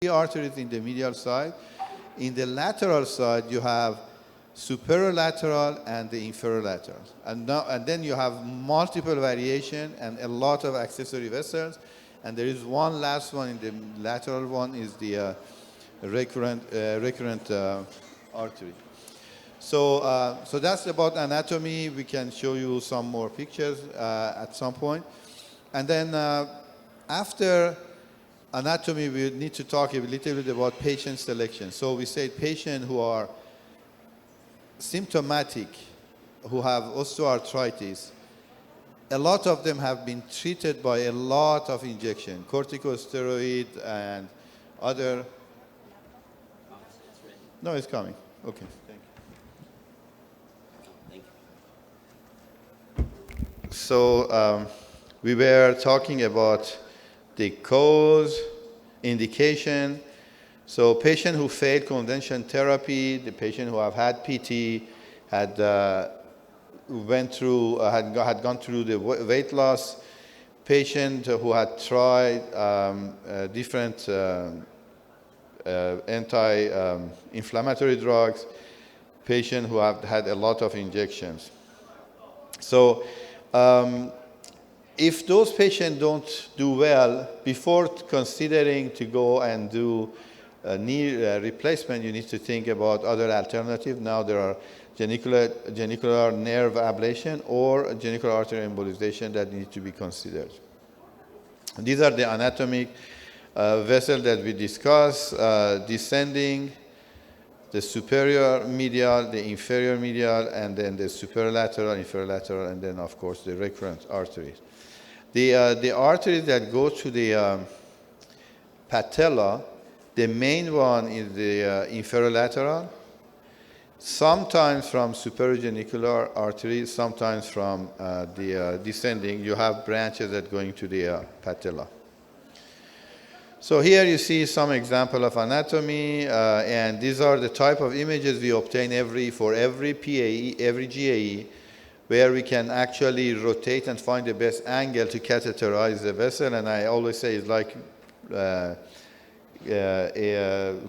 arteries in the medial side. In the lateral side, you have superolateral and the inferolateral. And then you have multiple variation and a lot of accessory vessels. And there is one last one in the lateral one is the recurrent artery. So that's about anatomy. We can show you some more pictures at some point. And then after anatomy, we need to talk a little bit about patient selection. So we say patients who are symptomatic, who have osteoarthritis, a lot of them have been treated by a lot of injection, corticosteroid and other. No, it's coming. Okay, thank you. So we were talking about the cause, indication. So patient who failed conventional therapy, the patient who have had PT, had gone through the weight loss, patient who had tried different anti-inflammatory drugs, patient who have had a lot of injections. So if those patients don't do well, before considering to go and do knee replacement, you need to think about other alternatives. Now there are genicular nerve ablation or genicular artery embolization that need to be considered. These are the anatomic vessels that we discussed, descending, the superior medial, the inferior medial, and then the superolateral, inferolateral, and then, of course, the recurrent arteries. The arteries that go to the patella, the main one is the inferolateral, sometimes from superogenicular arteries, sometimes from the descending. You have branches that going to the patella. So here you see some example of anatomy, and these are the type of images we obtain for every PAE, every GAE, where we can actually rotate and find the best angle to catheterize the vessel. And I always say it's like a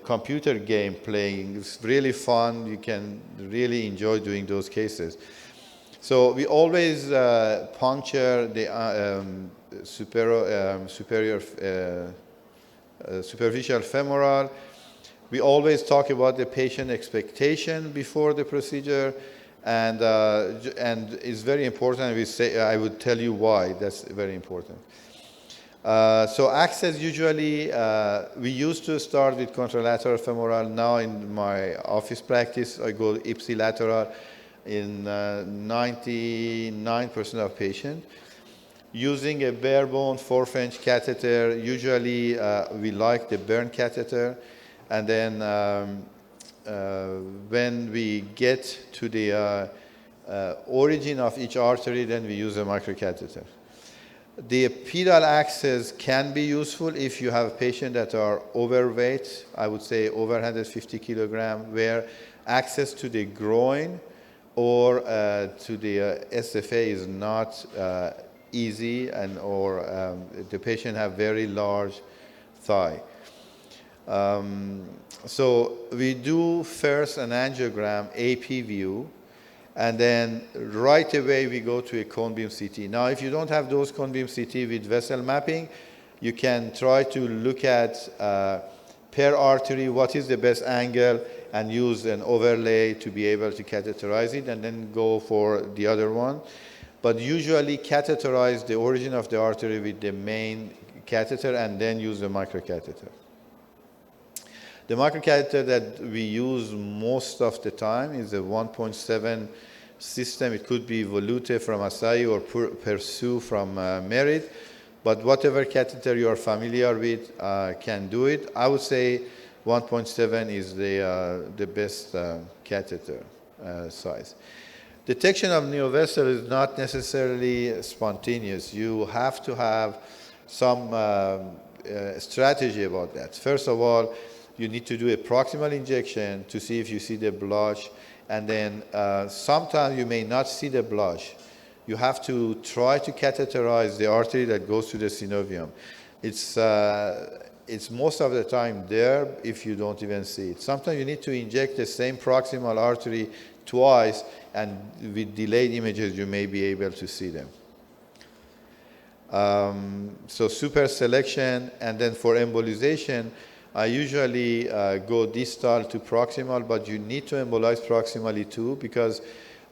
computer game playing. It's really fun. You can really enjoy doing those cases. So we always puncture the superficial femoral. We always talk about the patient expectation before the procedure, and it's very important. I would tell you why that's very important. So access usually, we used to start with contralateral femoral. Now in my office practice, I go ipsilateral in 99% of patients. Using a bare bone 4-French catheter, usually we like the burn catheter. And then when we get to the origin of each artery, then we use a microcatheter. The pedal access can be useful if you have patients that are overweight, I would say over 150 kilograms, where access to the groin or to the SFA is not easy, or the patient have very large thigh. So we do first an angiogram, AP view, and then right away we go to a cone beam CT. Now, if you don't have those cone beam CT with vessel mapping, you can try to look at per artery, what is the best angle, and use an overlay to be able to catheterize it, and then go for the other one. But usually catheterize the origin of the artery with the main catheter and then use the microcatheter. The microcatheter that we use most of the time is a 1.7 system. It could be Volute from Asahi or Pursue from Merit, but whatever catheter you are familiar with can do it. I would say 1.7 is the best catheter size. Detection of neovessel is not necessarily spontaneous. You have to have some strategy about that. First of all, you need to do a proximal injection to see if you see the blush, and then sometimes you may not see the blush. You have to try to catheterize the artery that goes to the synovium. It's it's most of the time there if you don't even see it. Sometimes you need to inject the same proximal artery twice, and with delayed images, you may be able to see them. So super selection, and then for embolization, I usually go distal to proximal, but you need to embolize proximally too, because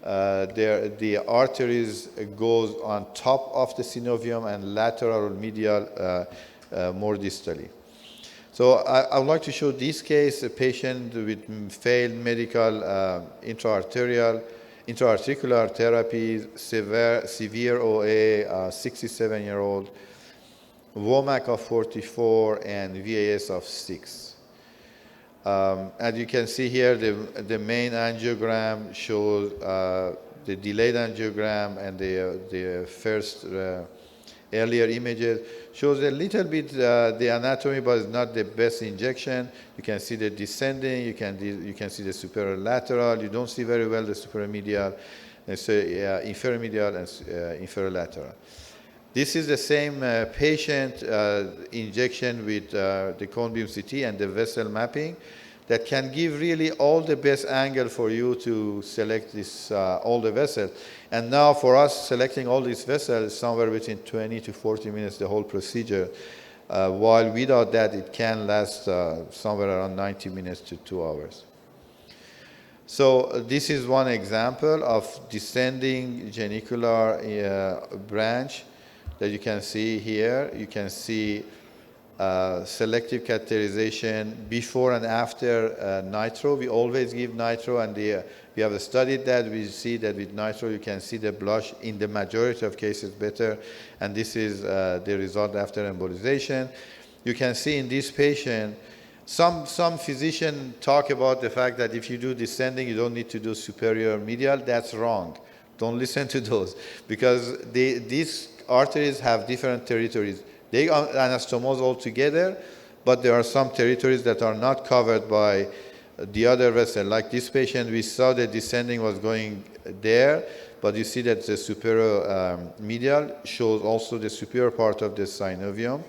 the arteries goes on top of the synovium and lateral or medial more distally. So I would like to show this case, a patient with failed medical intra-articular therapy, severe OA, 67-year-old, WOMAC of 44 and VAS of 6. As you can see here, the main angiogram shows the delayed angiogram, and the first earlier images shows a little bit the anatomy, but it's not the best injection. You can see the descending, you can see the superior lateral. You don't see very well the superomedial, so inferior and inferior lateral. This is the same patient injection with the cone beam CT and the vessel mapping that can give really all the best angle for you to select this all the vessels. And now for us, selecting all these vessels is somewhere between 20 to 40 minutes, the whole procedure. While without that, it can last somewhere around 90 minutes to 2 hours. So this is one example of descending genicular branch that you can see here. You can see selective catheterization before and after nitro. We always give nitro, and we have studied that. We see that with nitro, you can see the blush in the majority of cases better, and this is the result after embolization. You can see in this patient, some physicians talk about the fact that if you do descending, you don't need to do superior medial. That's wrong. Don't listen to those, because these arteries have different territories. They are anastomose altogether, but there are some territories that are not covered by the other vessel. Like this patient, we saw the descending was going there, but you see that the superior medial shows also the superior part of the synovium.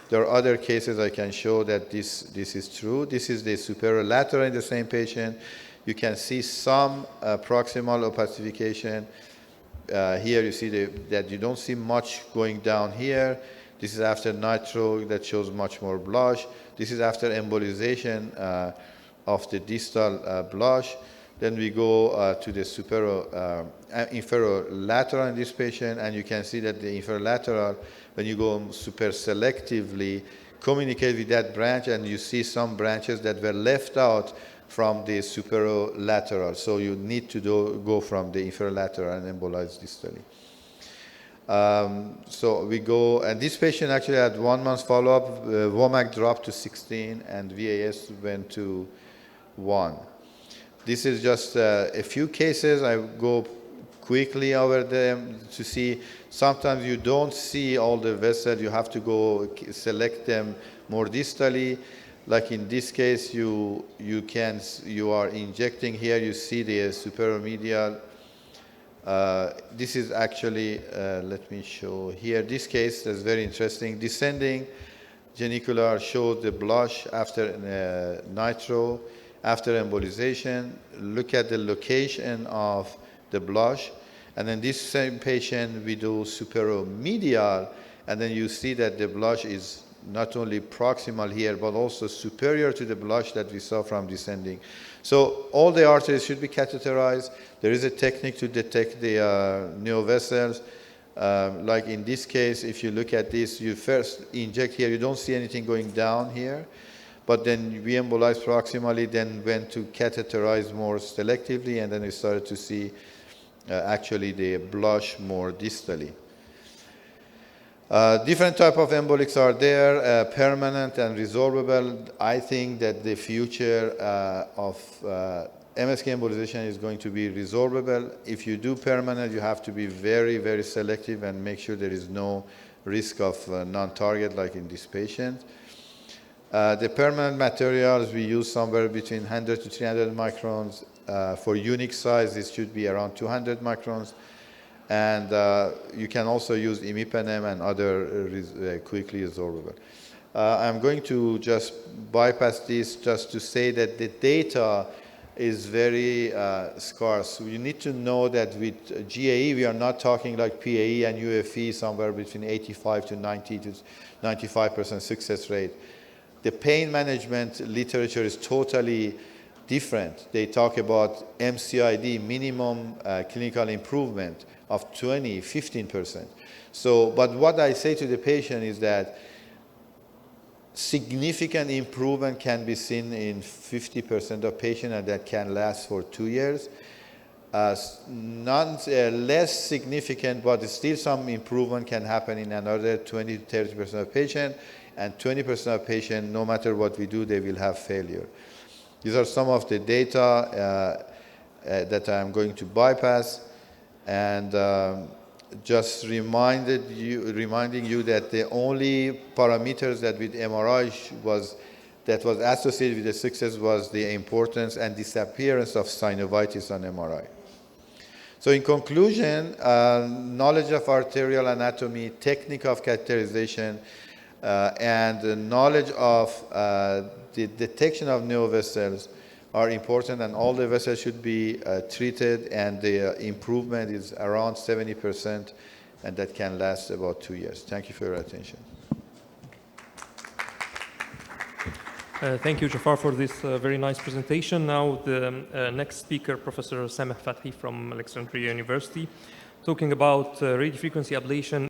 There are other cases I can show that this is true. This is the superior lateral in the same patient. You can see some proximal opacification. Here you see that you don't see much going down here. This is after nitro, that shows much more blush. This is after embolization of the distal blush. Then we go to the inferior lateral in this patient, and you can see that the inferior lateral, when you go super selectively, communicate with that branch, and you see some branches that were left out from the superior lateral. So you need to go from the inferior lateral and embolize distally. So we go, and this patient actually had 1 month follow-up. WOMAC dropped to 16, and VAS went to 1. This is just a few cases. I go quickly over them to see. Sometimes you don't see all the vessels. You have to go select them more distally. Like in this case, you are injecting here. You see the superior medial. This is actually, let me show here. This case is very interesting. Descending genicular showed the blush after nitro, after embolization. Look at the location of the blush. And then this same patient, we do superomedial, and then you see that the blush is not only proximal here, but also superior to the blush that we saw from descending. So all the arteries should be catheterized. There is a technique to detect the neovessels. Like in this case, if you look at this, you first inject here. You don't see anything going down here. But then we embolized proximally, then went to catheterize more selectively, and then we started to see actually the blush more distally. Different type of embolics are there, permanent and resorbable. I think that the future of MSK embolization is going to be resorbable. If you do permanent, you have to be very, very selective and make sure there is no risk of non-target like in this patient. The permanent materials, we use somewhere between 100 to 300 microns. For unique size, this should be around 200 microns. And you can also use imipenem and other quickly resorbable. I'm going to just bypass this just to say that the data is very scarce. You need to know that with GAE, we are not talking like PAE and UFE, somewhere between 85 to 90 to 95% success rate. The pain management literature is totally different. They talk about MCID, minimum clinical improvement of 20, 15%. So, but what I say to the patient is that significant improvement can be seen in 50% of patients, and that can last for 2 years. Less significant, but still some improvement can happen in another 20 to 30% of patients, and 20% of patients, no matter what we do, they will have failure. These are some of the data that I'm going to bypass, and just reminding you that the only parameters that with MRI was associated with the success was the importance and disappearance of synovitis on MRI. So in conclusion, knowledge of arterial anatomy, technique of catheterization, and the knowledge of the detection of new vessels are important, and all the vessels should be treated, and the improvement is around 70%, and that can last about 2 years. Thank you for your attention. Thank you, Jafar, for this very nice presentation. Now the next speaker, Professor Sameh Fathi from Alexandria University, talking about radiofrequency ablation